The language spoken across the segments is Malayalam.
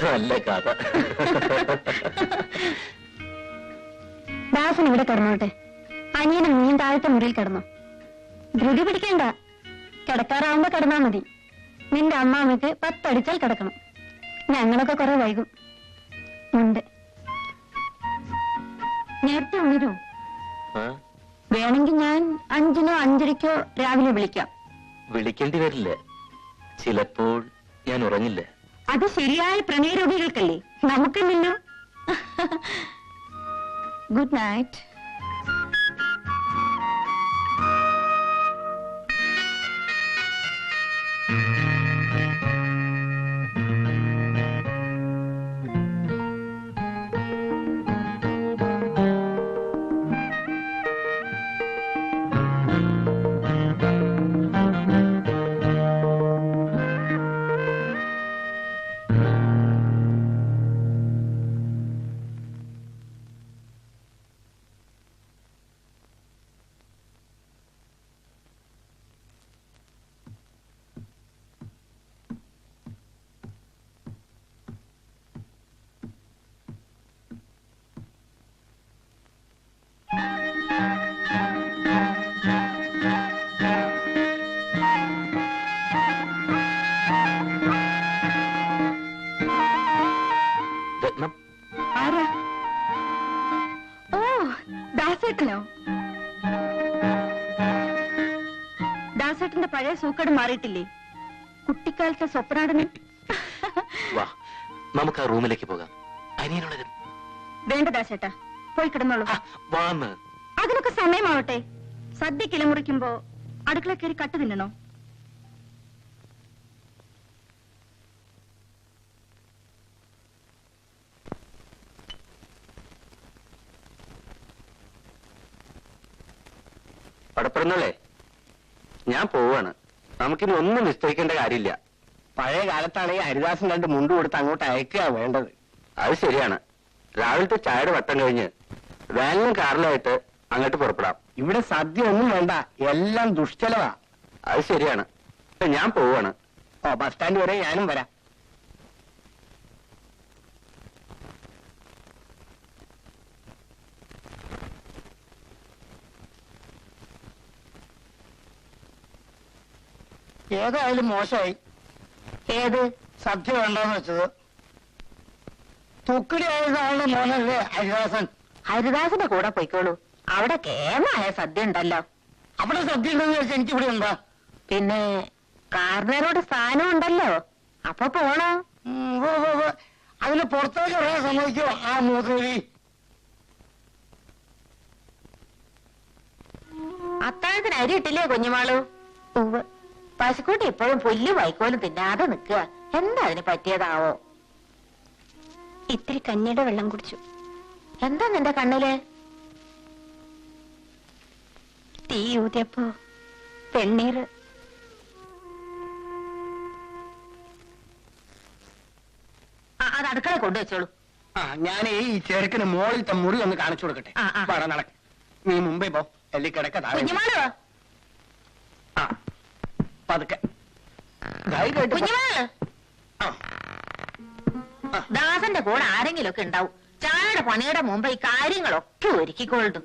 നല്ല കഥ. ദാസൻ ഇവിടെ കിടന്നോട്ടെ, അനിയനും നീയും താഴത്തെ മുറിയിൽ കിടന്നോ. ധൃതി പിടിക്കണ്ട, കിടക്കാറാവുമ്പോ കിടന്നാ മതി. നിന്റെ അമ്മാമ്മക്ക് 10 അടിച്ചാൽ കിടക്കണം. ഞങ്ങളൊക്കെ കുറെ വൈകും. ഉണ്ട്, നേരത്തെ ഉണരൂ. വേണമെങ്കിൽ ഞാൻ 5-നോ 5:30-ക്കോ രാവിലെ വിളിക്കാം. വിളിക്കേണ്ടി വരില്ല, ചിലപ്പോൾ ഞാൻ ഉറങ്ങില്ല. അത് ശരിയായ പ്രണയരോഗികൾക്കല്ലേ, നമുക്കില്ലല്ലോ. Good night. ആരാ? ഓ, ദാസേട്ടനോ? ദാസേട്ടന്റെ പഴയ സൂക്കട് മാറിയിട്ടില്ലേ? കുട്ടിക്കാലത്തെ സ്വപ്നാടന്. വാ, നമുക്ക് ആ റൂമിലേക്ക് പോകാം. അനിയനുള്ളതും വേണ്ട ദാസേട്ടാ, പോയി കിടന്നോളൂ. വാന്ന്. അതിനൊക്കെ സമയമാവട്ടെ. സദ്യ കിളമുറിക്കുമ്പോ അടുക്കള കയറി കട്ട് തിന്നണോ? പടപ്പുറന്നല്ലേ, ഞാൻ പോവാണ്. നമുക്കിനി ഒന്നും നിശ്ചയിക്കേണ്ട കാര്യമില്ല. പഴയ കാലത്താണെങ്കിൽ ഹരിദാസൻ 2 മുണ്ട് കൊടുത്ത് അങ്ങോട്ട് അയക്കുക വേണ്ടത്. അത് ശരിയാണ്. രാവിലത്തെ ചായയുടെ വട്ടം കഴിഞ്ഞ് വാനിലും കാറിലായിട്ട് അങ്ങോട്ട് പുറപ്പെടാം. ഇവിടെ സദ്യ ഒന്നും വേണ്ട, എല്ലാം ദുഷ്ചലവാ. അത് ശരിയാണ്. ഞാൻ പോവാണ്. ഓ, ബസ് സ്റ്റാൻഡ് വരെ ഞാനും വരാം. ഏതായാലും മോശമായി. ഏത് സദ്യ വേണ്ടെന്ന് വെച്ചത്? തുക്കിടി ആയതാണ് മോനല്ലേ ഹരിദാസൻ. ഹരിദാസന്റെ കൂടെ പോയിക്കോളൂ, അവിടെ കേമായ സദ്യ ഉണ്ടല്ലോ. അവിടെ സദ്യ ഉണ്ടെന്ന് വെച്ചാൽ എനിക്കിവിടെ എന്താ? പിന്നെ കാർന്നേരോട് സ്ഥാനം ഉണ്ടല്ലോ, അപ്പൊ പോണോ? അതിന് പുറത്തേക്ക് പറയാൻ സമ്മതിക്കോ ആ മൂത്രവി? അത്താഴത്തിന് അരി ഇട്ടില്ലേ കുഞ്ഞുമാളു? പശുക്കൂട്ടി ഇപ്പോഴും പുല്ല് വൈക്കോലും തിന്നാതെ നിൽക്കുക. എന്താ അതിന് പറ്റിയതാവോ? ഇത്തിരി കഞ്ഞിയുടെ വെള്ളം കുടിച്ചു. എന്താ നിന്റെ കണ്ണില്? തീ ഊതിയപ്പോ വെണ്ണീര്. അത് അടുക്കള കൊണ്ടുവച്ചോളൂ. ഞാൻ ഈ ചെറുക്കിന് മോളിലത്തെ മുറി ഒന്ന് കാണിച്ചു കൊടുക്കട്ടെ. നടക്ക, നീ മുമ്പേ പോ. എല്ലി കിടക്ക. കുഞ്ഞുമാളോ? പതുക്കെ. ദാസന്റെ കൂടെ ആരെങ്കിലും ഒക്കെ ഉണ്ടാവും. ചായയുടെ പണിയുടെ മുമ്പ് ഈ കാര്യങ്ങളൊക്കെ ഒരുക്കിക്കൊള്ളു.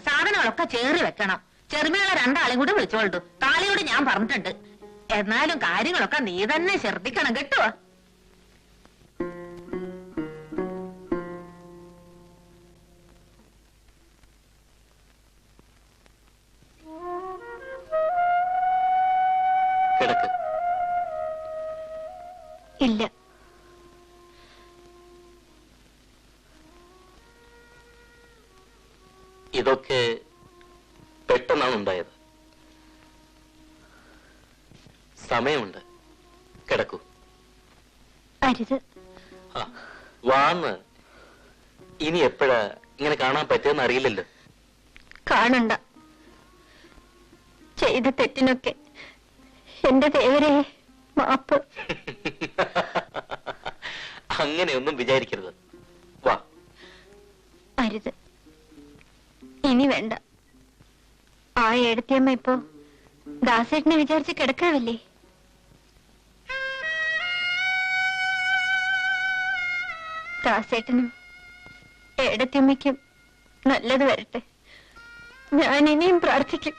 സാധനങ്ങളൊക്കെ ചേറി വെക്കണം. ചെറുമേള 2 ആളെയും കൂടി വിളിച്ചോളൂ. കാളിയോട് ഞാൻ പറഞ്ഞിട്ടുണ്ട്. എന്നാലും കാര്യങ്ങളൊക്കെ നീ തന്നെ ശ്രദ്ധിക്കണം കേട്ടോ. ഇല്ല, ഇതൊക്കെ പെട്ടെന്നാണ് ഉണ്ടായത്. സമയമുണ്ട്, കിടക്കൂ. അരുത്. വാന്ന്. ഇനി എപ്പോഴാ ഇങ്ങനെ കാണാൻ പറ്റുമെന്ന് അറിയില്ലല്ലോ. കാണണ്ട. ചെയ്ത തെറ്റിനൊക്കെ എന്റെ ദേവരെ മാപ്പ്. അങ്ങനെയൊന്നും വിചാരിക്കരുത്. വാ. അരുത്, ഇനി വേണ്ട. ആ എഴുത്തിയമ്മ ഇപ്പോ ദാസേട്ടനെ വിചാരിച്ച് കിടക്കാവല്ലേ? ദാസേട്ടനും ഏടത്തിയമ്മയ്ക്കും നല്ലത് വരട്ടെ. ഞാൻ ഇനിയും പ്രാർത്ഥിക്കും.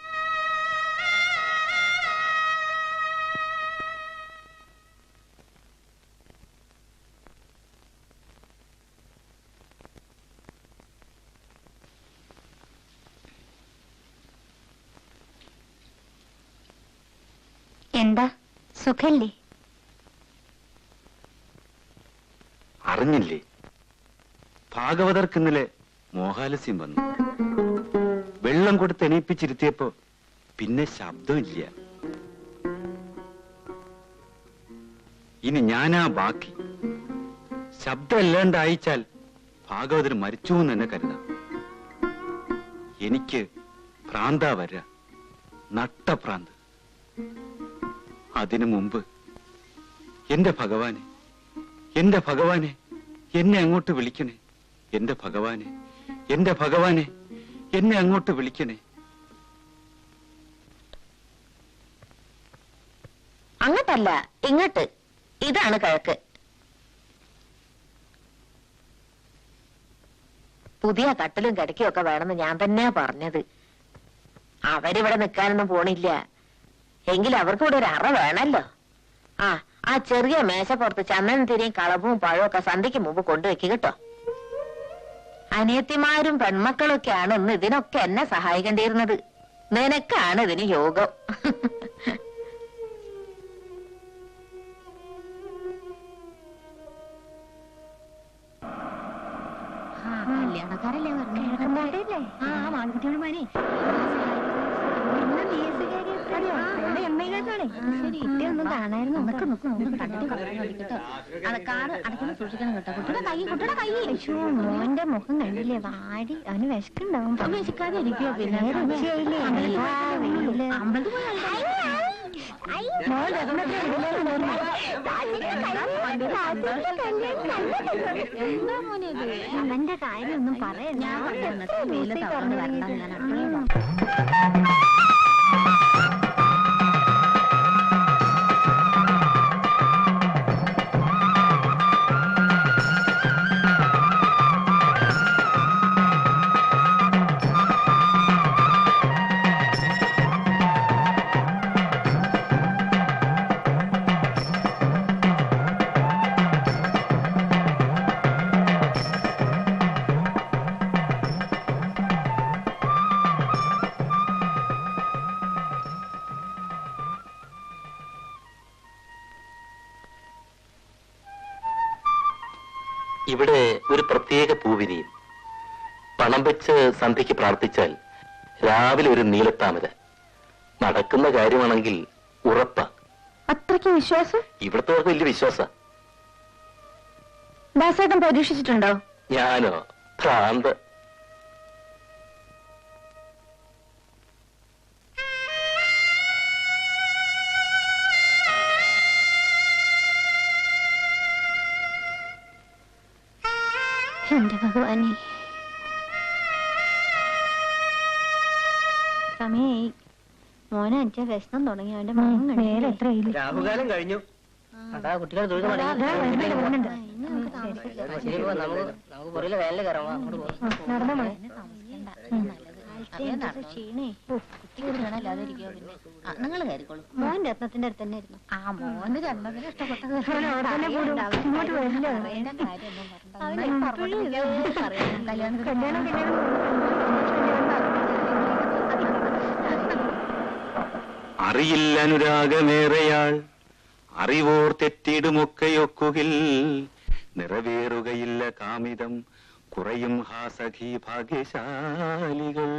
എന്താ സുഖല്ലേ? അറിഞ്ഞില്ലേ, ഭാഗവതർക്ക് ഇന്നലെ മോഹാലസ്യം വന്നു. വെള്ളം കൊടുത്ത് എണീപ്പിച്ചിരുത്തിയപ്പോ പിന്നെ ശബ്ദമില്ല. ഇനി ഞാനാ ബാക്കി. ശബ്ദം ഇല്ലാണ്ട് അയച്ചാൽ ഭാഗവതർ മരിച്ചു എന്ന് തന്നെ കരുതാം. എനിക്ക് ഭ്രാന്താ വര, നട്ടഭ്രാന്ത്. അതിനു മുമ്പ് എന്റെ ഭഗവാനെ, എന്റെ ഭഗവാനെ, എന്നെ അങ്ങോട്ട് വിളിക്കണേ. എന്റെ ഭഗവാനെ, എന്റെ ഭഗവാനെ, എന്നെ അങ്ങോട്ട് വിളിക്കണേ. അങ്ങോട്ടല്ല, ഇങ്ങോട്ട്. ഇതാണ് കിഴക്ക്. പുതിയ കട്ടിലും കിടക്കയും ഒക്കെ വേണമെന്ന് ഞാൻ തന്നെയാ പറഞ്ഞത്. അവരിവിടെ നിൽക്കാനൊന്നും പോണില്ല. എങ്കിലും അവർക്ക് ഇവിടെ ഒരു അറ വേണല്ലോ. ആ ചെറിയ മേശപ്പുറത്ത് ചന്ദനത്തിരിയും കളവും പഴവും ഒക്കെ സന്ധ്യയ്ക്ക് മുമ്പ് കൊണ്ടുവെക്കുക കേട്ടോ. അനിയത്തിമാരും പെൺമക്കളൊക്കെയാണ് ഇന്ന് ഇതിനൊക്കെ എന്നെ സഹായിക്കേണ്ടിയിരുന്നത്. നിനക്കാണ് ഇതിന് യോഗം. കല്യാണക്കാരല്ലേ മാൺകുട്ടികളുമാനെ കുട്ടിയൊന്നും കാണായിരുന്നു. മോന്റെ മുഖം കണ്ടില്ലേ, വാടി. അവന് വിശക്കുണ്ടാവും. വിശക്കാതെ ഇരിക്കോ? പിന്നെ അവന്റെ കാര്യം ഒന്നും പറയാൻ ഇവിടെ ഒരു പ്രത്യേക പൂവിരിയും. പണം വെച്ച് സന്ധ്യയ്ക്ക് പ്രാർത്ഥിച്ചാൽ രാവിലെ ഒരു നീലത്താമര. നടക്കുന്ന കാര്യമാണെങ്കിൽ ഉറപ്പാ. അത്രയ്ക്ക് വിശ്വാസം? ഇവിടത്തെ വലിയ വിശ്വാസ. ദാസേട്ടൻ പരീക്ഷിച്ചിട്ടുണ്ടോ? ഞാനോ? ഭ്രാന്ത്. എന്റെ ഭഗവാനെ, സമയായി. മോനെ അഞ്ചാ വ്യസനം തുടങ്ങി. അവന്റെ മോൻ നേരെ എത്ര രാഹുകാലം കഴിഞ്ഞു. കുട്ടികൾ നിങ്ങൾ കയറിക്കോളൂ. മോൻ രത്നത്തിന്റെ അടുത്ത് തന്നെ ആയിരുന്നു. ആ മോന് രത്നത്തിന് ഇഷ്ടപ്പെട്ടത് അറിയില്ല അനുരാഗമേറെയാൾ അറിവോർ തെറ്റിടുമൊക്കെയൊക്കുകിൽ നിറവേറുകയില്ല കാമിതം കുറയും ഹാസഖി ഭാഗ്യശാലികൾ.